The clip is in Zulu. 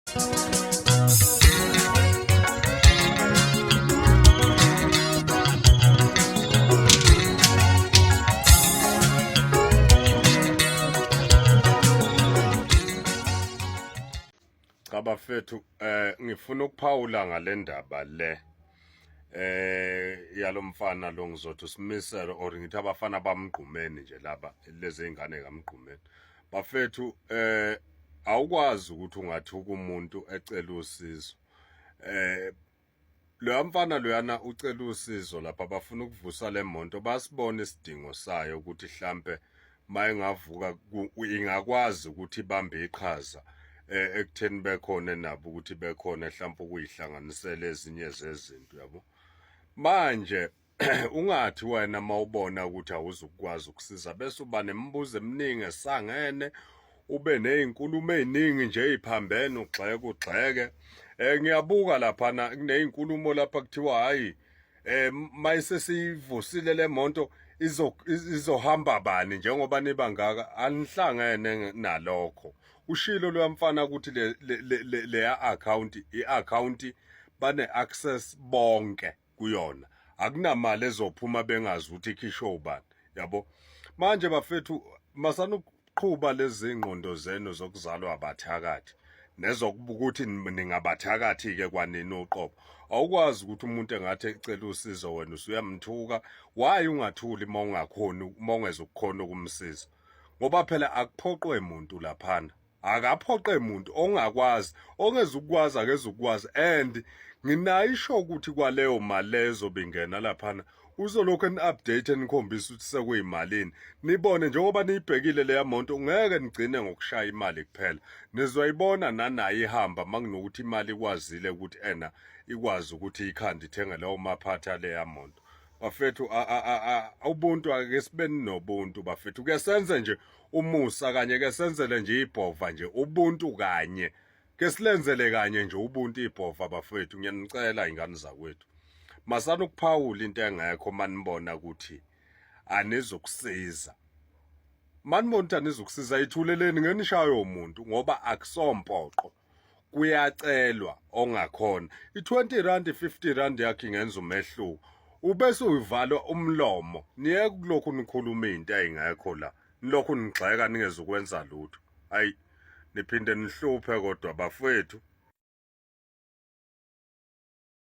Cha bafethu ngifuna ukuphawula ngale ndaba le yalomfana lo ngizothi usimiselo or ngithi abafana bamgqumeni nje laba lezi ingane kamgqumeni bafethu awukwazi ukuthi ungathuka umuntu ecela usizo lo mfana loyana ucela usizo lapha bafuna ukuvusa le monto basibona isidingo sayo ukuthi mhlambe mayengavuka ingakwazi ukuthi ibambe iqhaza ekutheni bekhona nabo ukuthi bekhona mhlawumbe ukuyihlanganisela ezinye zezinto yabo manje ungathi wena mawubona ukuthi awuzukwazi ukusiza bese uba nemibuzo eminingi esangene ube nezinkulumo eziningi nje eziphambene ugxeke ngiyabuka lapha na kunezinkulumo lapha kuthiwa hayi mayisesivusile le monto izohamba bani njengoba nibangaka anihlangene nalokho ushilo lwamfana ukuthi le account i-account bane access bonke kuyona akunamali ezophuma bengazi ukuthi ikhisho ubani yabo manje bafethu masanuqhubha lezi ngqondo zenu zokuzalwa abathakathi nezokubukuthi ningabathakathi ke kwanini uqobo awukwazi ukuthi umuntu engathi ecela usizo wena usuyamthuka why ungathuli mawungakhona mawungezokukhona ukumsiza ngoba phela akuphoqwe umuntu laphana akaphoqe umuntu ongakwazi ongezukwazi akezukwazi and nginayisho ukuthi kwaleyo mali lezo bingena laphana uzolokho en-update enikhombisa ukuthi sekuyimalini nibone njengoba niyibhekile leya monto ngeke nigcine ngokushaya imali kuphela nizoyibona nanayo ihamba makunokuthi imali ikwazile ukuthi ikwazi ukuthi ikhanda ithenge lawo maphatha leya monto bafethu ubuntu ake sibeni nobuntu bafethu ke senze nje umusa kanye ke senzele nje ibhova nje ubuntu kanye ke silenzele kanye nje ubuntu ibhova bafethu ngiyanicela ingane zakwethu masana ukuphawula into engekho manibona ukuthi anizokusiza manibona ukuthi anizokusiza ithuleleni ngenishayo umuntu ngoba akusompoqo kuyacelwa ongakhona i20 rand i50 rand yakhe ingenza umehluko ubese uyivala umlomo niye kulokhu nikhuluma into ayingekho la nilokhu nigxeka ningezukwenza lutho hayi niphinde nihluphe kodwa bafethu